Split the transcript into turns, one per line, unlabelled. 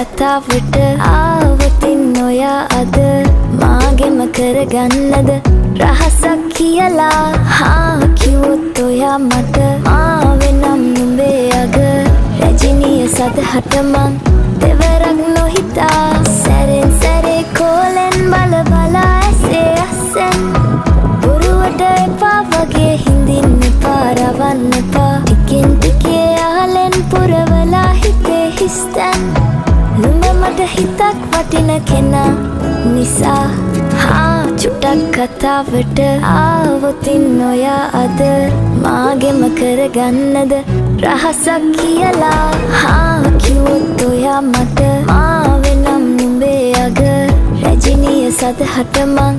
කතාවට ආවතින් ඔයා අද මාගෙම කරගන්නද රහසක් කියලා කිව්වොත් ඔයා මට මාවෙනම් නුඹේ අග රජිනිය සදහට මං දෙවරක් නොහිතා සැරෙන් සැරේ කෝලෙන් බල බලා ඇසේ අස්සෙන් බොරුවට එපා වගේ හිඳින්න එපා රවන්න එපා ටිකෙන් ටිකේ ආලෙන් පුරවලා හිතේ හිස්තැන් නුඹ මට හිතක් වටින කෙනා නිසා චුට්ටක් කතාවට ආවොතින් ඔයා අද මාගෙම කරගන්නද රහසක් කියලා කිව්වොත් ඔයා මට මාවෙනම් නුඹේ අග රජිනිය සදහට මං